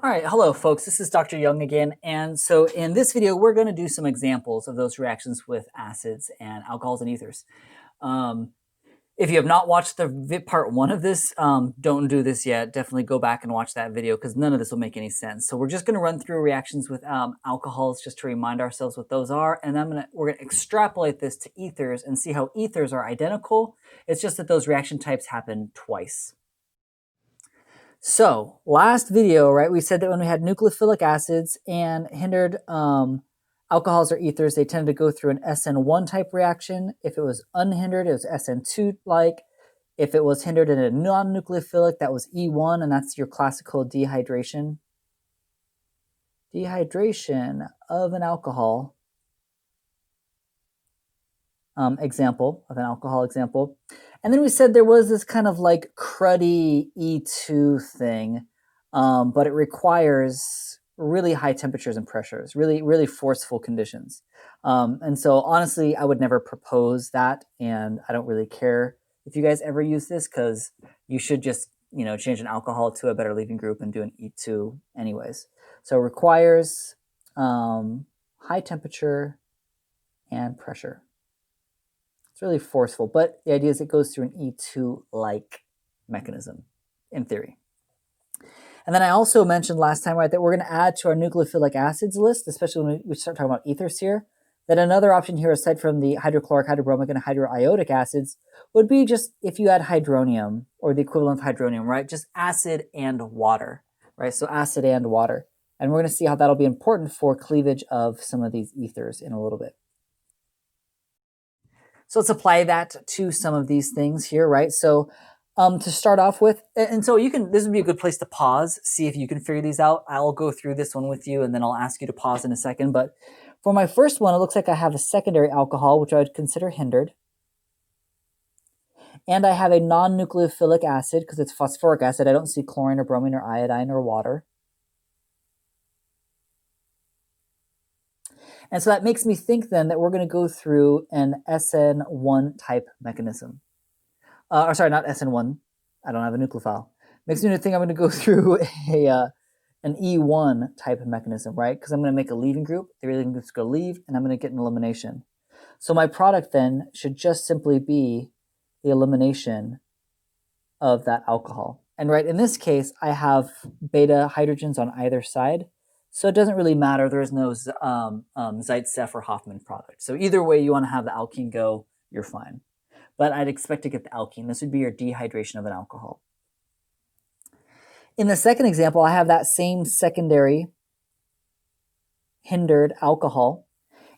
All right, hello folks, this is Dr. Young again, and so in this video we're going to do some examples of those reactions with acids and alcohols and ethers. If you have not watched the part 1 of this, don't do this yet. Definitely go back and watch that video because none of this will make any sense. So we're just going to run through reactions with alcohols just to remind ourselves what those are, and then we're going to extrapolate this to ethers and see how ethers are identical. It's just that those reaction types happen twice. So last video, right, we said that when we had nucleophilic acids and hindered alcohols or ethers, they tended to go through an SN1 type reaction. If it was unhindered, it was SN2-like. If it was hindered in a non-nucleophilic, that was E1, and that's your classical dehydration. Dehydration of an alcohol example, of an alcohol example. And then we said there was this kind of like cruddy E2 thing, but it requires really high temperatures and pressures, really forceful conditions. And so honestly, I would never propose that, and I don't really care if you guys ever use this because you should just, change an alcohol to a better leaving group and do an E2 anyways. So it requires high temperature and pressure. It's really forceful, but the idea is it goes through an E2-like mechanism, in theory. And then I also mentioned last time, right, that we're going to add to our nucleophilic acids list, especially when we start talking about ethers here, that another option here, aside from the hydrochloric, hydrobromic, and hydroiodic acids, would be just if you add hydronium, or the equivalent of hydronium, right, just acid and water, right, so acid and water. And we're going to see how that'll be important for cleavage of some of these ethers in a little bit. So let's apply that to some of these things here, right? So to start off with, and so this would be a good place to pause, see if you can figure these out. I'll go through this one with you and then I'll ask you to pause in a second. But for my first one, it looks like I have a secondary alcohol, which I would consider hindered. And I have a non-nucleophilic acid because it's phosphoric acid. I don't see chlorine or bromine or iodine or water. And so that makes me think then that we're going to go through an SN1 type mechanism. Or sorry, not SN1. I don't have a nucleophile. Makes me think I'm going to go through an E1 type of mechanism, right? Because I'm going to make a leaving group. The leaving group's going to leave, and I'm going to get an elimination. So my product then should just simply be the elimination of that alcohol. And right, in this case, I have beta hydrogens on either side. So it doesn't really matter. There is no Zaitsev or Hoffman product. So either way you want to have the alkene go, you're fine. But I'd expect to get the alkene. This would be your dehydration of an alcohol. In the second example, I have that same secondary hindered alcohol,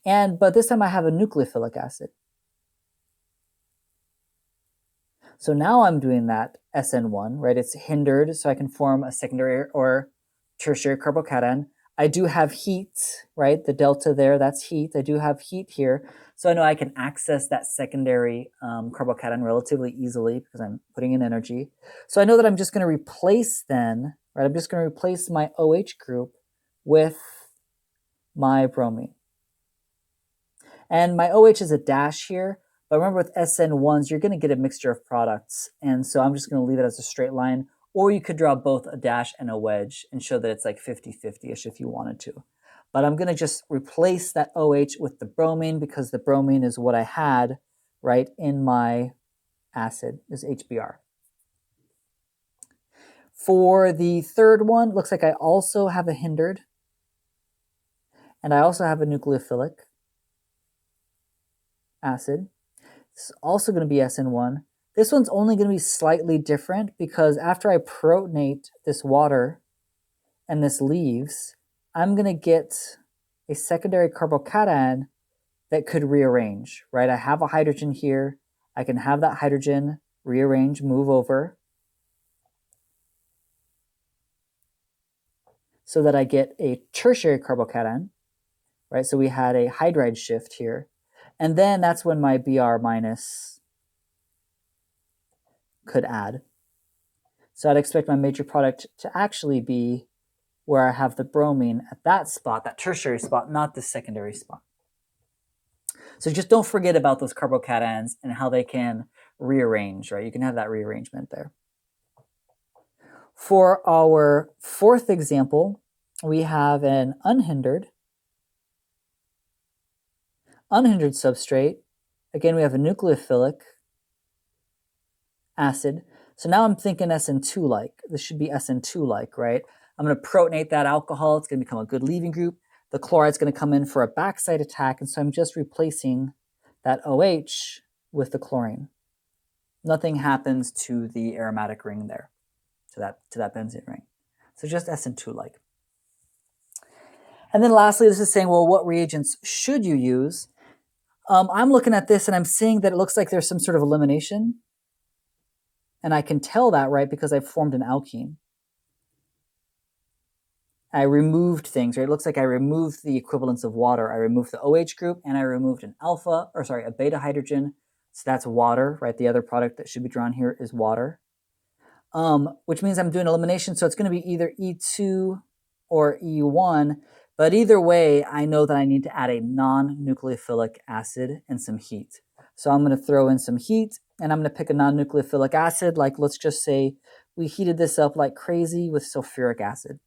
but this time I have a nucleophilic acid. So now I'm doing that SN1, right? It's hindered, so I can form a secondary or tertiary carbocation. I do have heat, right? The delta there, that's heat. I do have heat here. So I know I can access that secondary carbocation relatively easily because I'm putting in energy. So I know that I'm just going to replace then, right? I'm just going to replace my OH group with my bromine. And my OH is a dash here. But remember with SN1s, you're going to get a mixture of products. And so I'm just going to leave it as a straight line. Or you could draw both a dash and a wedge and show that it's like 50-50-ish if you wanted to. But I'm going to just replace that OH with the bromine because the bromine is what I had, right, in my acid, is HBr. For the third one, it looks like I also have a hindered. And I also have a nucleophilic acid. It's also going to be SN1. This one's only going to be slightly different because after I protonate this water and this leaves, I'm going to get a secondary carbocation that could rearrange, right? I have a hydrogen here. I can have that hydrogen rearrange, move over, so that I get a tertiary carbocation, right? So we had a hydride shift here. And then that's when my Br minus could add. So I'd expect my major product to actually be where I have the bromine at that spot, that tertiary spot, not the secondary spot. So just don't forget about those carbocations and how they can rearrange, right? You can have that rearrangement there. For our fourth example, we have an unhindered substrate. Again, we have a nucleophilic acid. So now I'm thinking SN2-like. This should be SN2-like, right? I'm going to protonate that alcohol. It's going to become a good leaving group. The chloride's going to come in for a backside attack, and so I'm just replacing that OH with the chlorine. Nothing happens to the aromatic ring there, to that benzene ring. So just SN2-like. And then lastly, this is saying, well, what reagents should you use? I'm looking at this and I'm seeing that it looks like there's some sort of elimination. And I can tell that, right, because I've formed an alkene. I removed things, right? It looks like I removed the equivalence of water. I removed the OH group and I removed a beta hydrogen. So that's water, right? The other product that should be drawn here is water, which means I'm doing elimination. So it's going to be either E2 or E1. But either way, I know that I need to add a non-nucleophilic acid and some heat. So I'm going to throw in some heat, and I'm going to pick a non-nucleophilic acid. Like, let's just say we heated this up like crazy with sulfuric acid,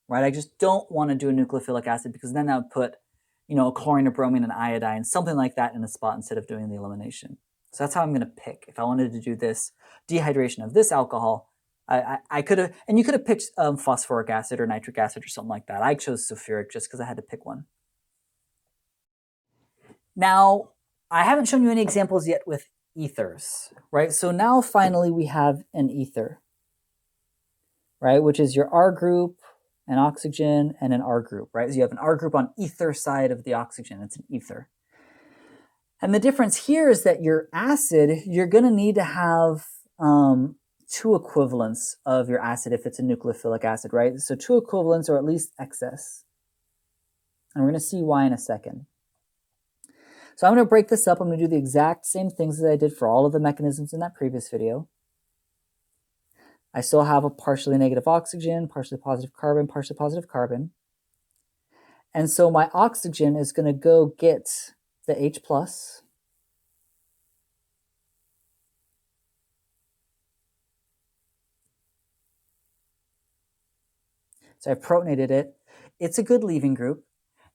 right? I just don't want to do a nucleophilic acid because then that would put, a chlorine, a bromine, and iodine, something like that in a spot instead of doing the elimination. So that's how I'm going to pick. If I wanted to do this dehydration of this alcohol, I could have, and you could have picked phosphoric acid or nitric acid or something like that. I chose sulfuric just because I had to pick one. Now, I haven't shown you any examples yet with ethers, right? So now finally we have an ether, right? Which is your R group, an oxygen, and an R group, right? So you have an R group on ether side of the oxygen. It's an ether. And the difference here is that your acid, you're going to need to have two equivalents of your acid if it's a nucleophilic acid, right? So two equivalents or at least excess. And we're going to see why in a second. So I'm going to break this up. I'm going to do the exact same things that I did for all of the mechanisms in that previous video. I still have a partially negative oxygen, partially positive carbon, partially positive carbon. And so my oxygen is going to go get the H+. So I've protonated it. It's a good leaving group.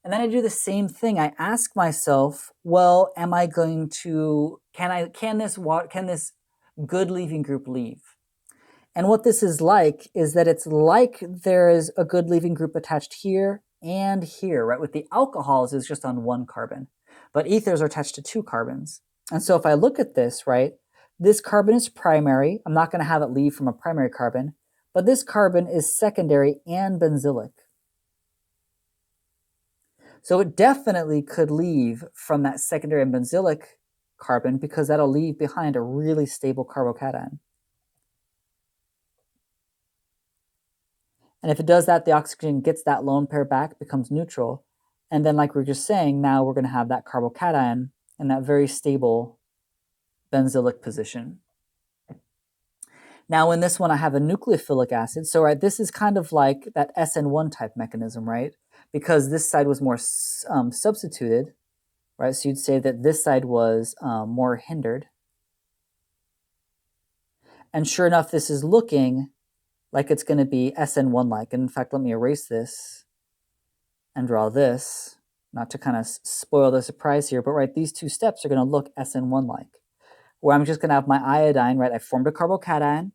And then I do the same thing. I ask myself, well, am I going to, can this good leaving group leave? And what this is like is that it's like there is a good leaving group attached here and here, right? With the alcohols, it's just on one carbon. But ethers are attached to two carbons. And so if I look at this, right, this carbon is primary. I'm not going to have it leave from a primary carbon. But this carbon is secondary and benzylic. So it definitely could leave from that secondary and benzylic carbon because that'll leave behind a really stable carbocation. And if it does that, the oxygen gets that lone pair back, becomes neutral. And then like we were just saying, now we're going to have that carbocation in that very stable benzylic position. Now in this one, I have a nucleophilic acid. So right, this is kind of like that SN1 type mechanism, right? Because this side was more substituted, right? So you'd say that this side was more hindered. And sure enough, this is looking like it's going to be SN1-like. And in fact, let me erase this and draw this, not to kind of spoil the surprise here, but right, these two steps are going to look SN1-like, where I'm just going to have my iodine, right? I formed a carbocation.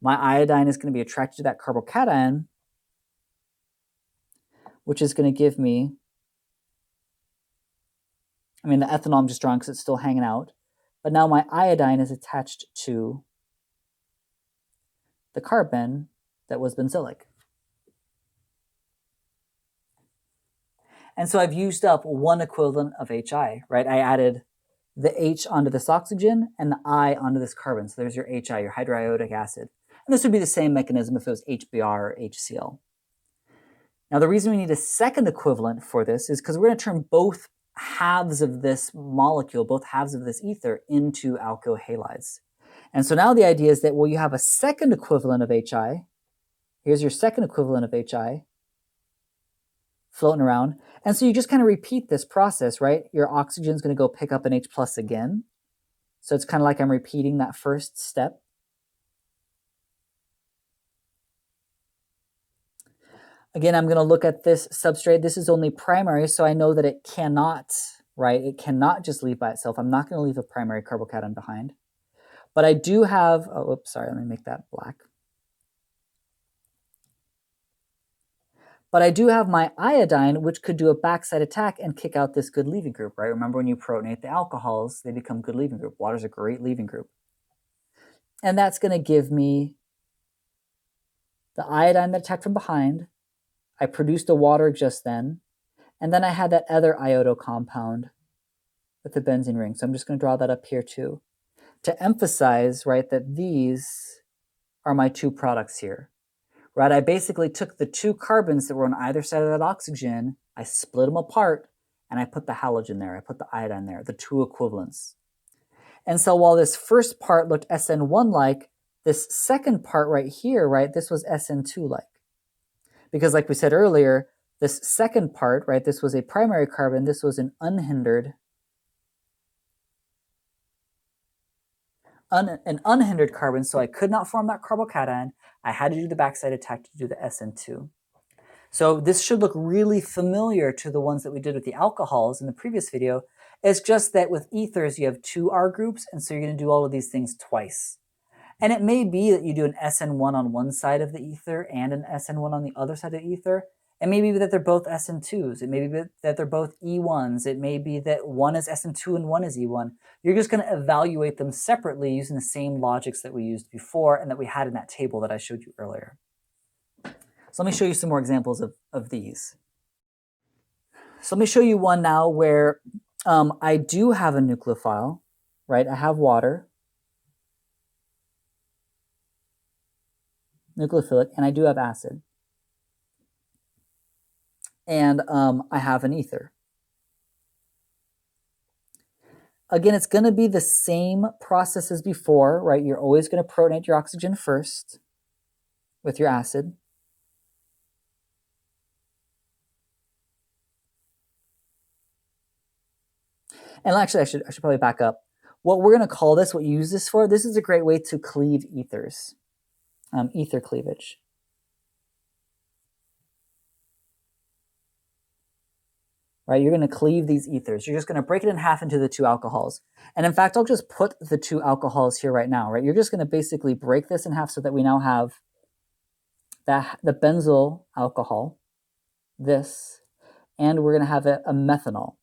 My iodine is going to be attracted to that carbocation, which is going to give me, the ethanol I'm just drawing because it's still hanging out. But now my iodine is attached to the carbon that was benzylic. And so I've used up one equivalent of HI, right? I added the H onto this oxygen and the I onto this carbon. So there's your HI, your hydroiodic acid. And this would be the same mechanism if it was HBr or HCl. Now the reason we need a second equivalent for this is because we're going to turn both halves of this molecule, both halves of this ether, into alkyl halides. And so now the idea is that, well, you have a second equivalent of HI. Here's your second equivalent of HI floating around. And so you just kind of repeat this process, right? Your oxygen is going to go pick up an H+ again. So it's kind of like I'm repeating that first step. Again, I'm going to look at this substrate. This is only primary, so I know that it cannot, right? It cannot just leave by itself. I'm not going to leave a primary carbocation behind. But I do have, oh, oops, sorry, let me make that black. But I do have my iodine, which could do a backside attack and kick out this good leaving group, right? Remember when you protonate the alcohols, they become good leaving group. Water's a great leaving group. And that's going to give me the iodine that attacked from behind. I produced the water just then. And then I had that other iodo compound with the benzene ring. So I'm just going to draw that up here too, to emphasize, right, that these are my two products here. Right, I basically took the two carbons that were on either side of that oxygen, I split them apart, and I put the halogen there, I put the iodine there, the two equivalents. And so while this first part looked SN1-like, this second part right here, right, this was SN2-like. Because like we said earlier, this second part, right, this was a primary carbon, this was an unhindered carbon, so I could not form that carbocation. I had to do the backside attack to do the SN2. So this should look really familiar to the ones that we did with the alcohols in the previous video. It's just that with ethers, you have two R groups, and so you're going to do all of these things twice. And it may be that you do an SN1 on one side of the ether and an SN1 on the other side of the ether. It may be that they're both SN2s. It may be that they're both E1s. It may be that one is SN2 and one is E1. You're just going to evaluate them separately using the same logics that we used before and that we had in that table that I showed you earlier. So let me show you some more examples of these. So let me show you one now where I do have a nucleophile, right? I have water, nucleophilic, and I do have acid. And I have an ether. Again, it's going to be the same process as before, right? You're always going to protonate your oxygen first with your acid. And actually, I should probably back up. What we're going to call this, what you use this for, this is a great way to cleave ethers, ether cleavage. Right, you're going to cleave these ethers. You're just going to break it in half into the two alcohols. And in fact, I'll just put the two alcohols here right now, right? You're just going to basically break this in half so that we now have the benzyl alcohol, this, and we're going to have a methanol.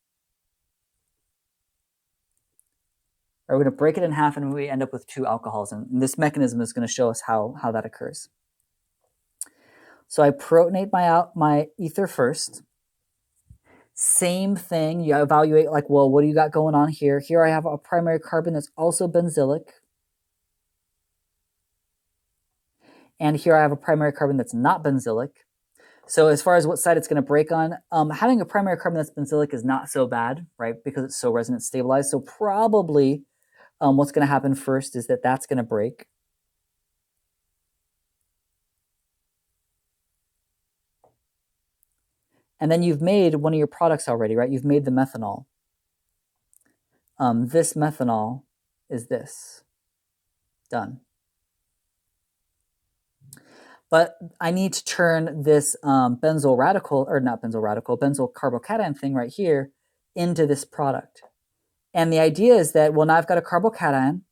Right, we're going to break it in half and we end up with two alcohols. And this mechanism is going to show us how that occurs. So I protonate my ether first. Same thing, you evaluate like, well, what do you got going on here? Here I have a primary carbon that's also benzylic. And here I have a primary carbon that's not benzylic. So as far as what side it's going to break on, having a primary carbon that's benzylic is not so bad, right? Because it's so resonance stabilized. So probably what's going to happen first is that that's going to break. And then you've made one of your products already, right? You've made the methanol. This methanol is this. Done. But I need to turn this benzyl radical, or not benzyl radical, benzyl carbocation thing right here into this product. And the idea is that, well, now I've got a carbocation.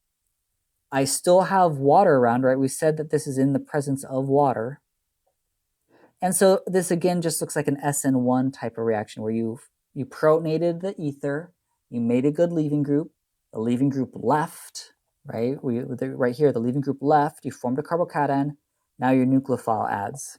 I still have water around, right? We said that this is in the presence of water. And so this, again, just looks like an SN1 type of reaction where you protonated the ether, you made a good leaving group, the leaving group left, right? Right here, the leaving group left, you formed a carbocation, now your nucleophile adds.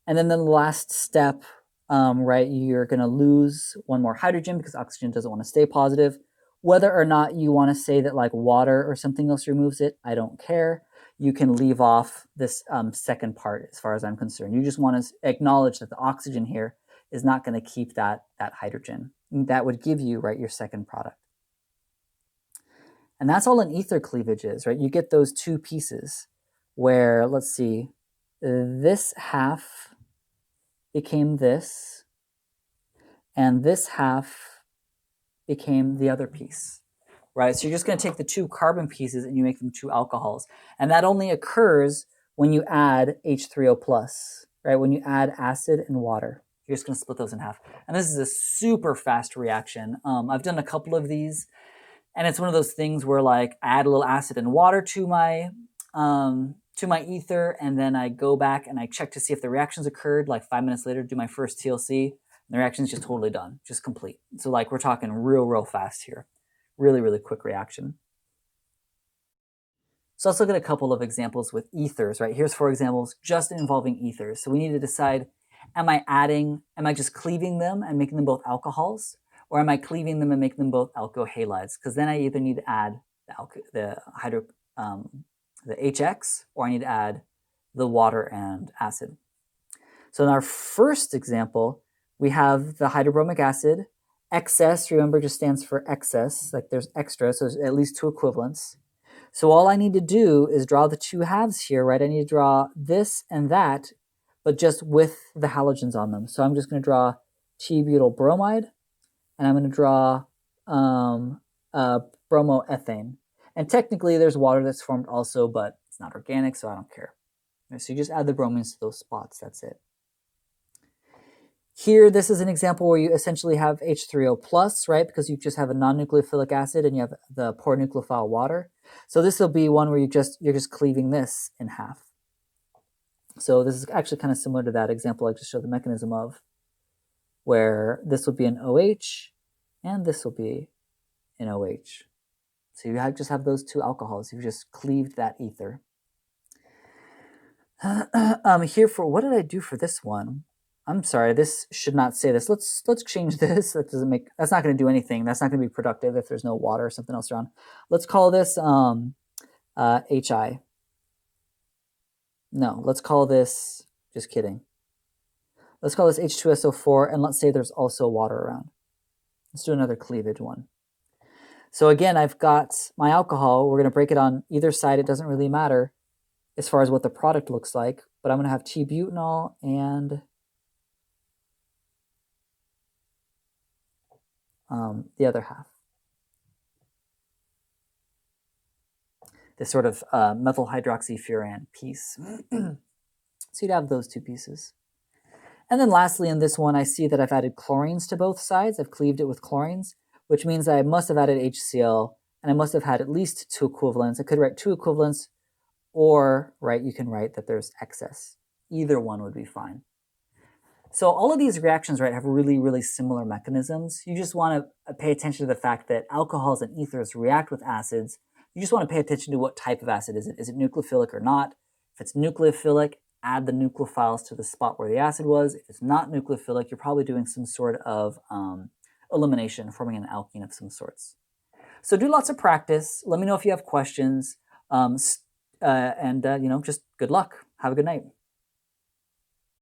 And then the last step, right, you're going to lose one more hydrogen because oxygen doesn't want to stay positive. Whether or not you want to say that like water or something else removes it, I don't care. You can leave off this second part as far as I'm concerned. You just want to acknowledge that the oxygen here is not going to keep that hydrogen. That would give you, right, your second product. And that's all an ether cleavage is, right? You get those two pieces where, let's see, this half became this, and this half became the other piece, right? So you're just going to take the two carbon pieces and you make them two alcohols. And that only occurs when you add H3O plus, right? When you add acid and water. You're just going to split those in half. And this is a super fast reaction. I've done a couple of these, and it's one of those things where like I add a little acid and water to my ether, and then I go back and I check to see if the reactions occurred. Like 5 minutes later, do my first TLC, and the reaction's just totally done, just complete. So like we're talking real fast here. Really quick reaction. So let's look at a couple of examples with ethers, right? Here's 4 examples just involving ethers. So we need to decide, am I just cleaving them and making them both alcohols? Or am I cleaving them and making them both alkohalides? Because then I either need to add the HX, or I need to add the water and acid. So in our first example, we have the hydrobromic acid. Excess, remember, just stands for excess, like there's extra, so there's at least 2 equivalents. So all I need to do is draw the 2 halves here, right? I need to draw this and that, but just with the halogens on them. So I'm just going to draw T-butyl bromide, and I'm going to draw bromoethane. And technically there's water that's formed also, but it's not organic, so I don't care. So you just add the bromines to those spots, that's it. Here, this is an example where you essentially have H3O plus, right? Because you just have a non-nucleophilic acid and you have the poor nucleophile water. So this will be one where you're just cleaving this in half. So this is actually kind of similar to that example I just showed the mechanism of, where this will be an OH and this will be an OH. So you just have those 2 alcohols. You've just cleaved that ether. Here for, what did I do for this one? I'm sorry, this should not say this. Let's change this. That's not going to do anything. That's not going to be productive if there's no water or something else around. Let's call this HI. No, let's call this, just kidding. Let's call this H2SO4, and let's say there's also water around. Let's do another cleavage one. So again, I've got my alcohol. We're going to break it on either side. It doesn't really matter as far as what the product looks like, but I'm going to have T-butanol and the other half. This sort of methyl hydroxyfuran piece. So you'd have those 2 pieces. And then lastly, in this one, I see that I've added chlorines to both sides. I've cleaved it with chlorines, which means I must have added HCl, and I must have had at least 2 equivalents. I could write 2 equivalents, or you can write that there's excess. Either one would be fine. So all of these reactions, have really similar mechanisms. You just want to pay attention to the fact that alcohols and ethers react with acids. You just want to pay attention to what type of acid is it. Is it nucleophilic or not? If it's nucleophilic, add the nucleophiles to the spot where the acid was. If it's not nucleophilic, you're probably doing some sort of elimination, forming an alkene of some sorts. So do lots of practice. Let me know if you have questions. Just good luck. Have a good night.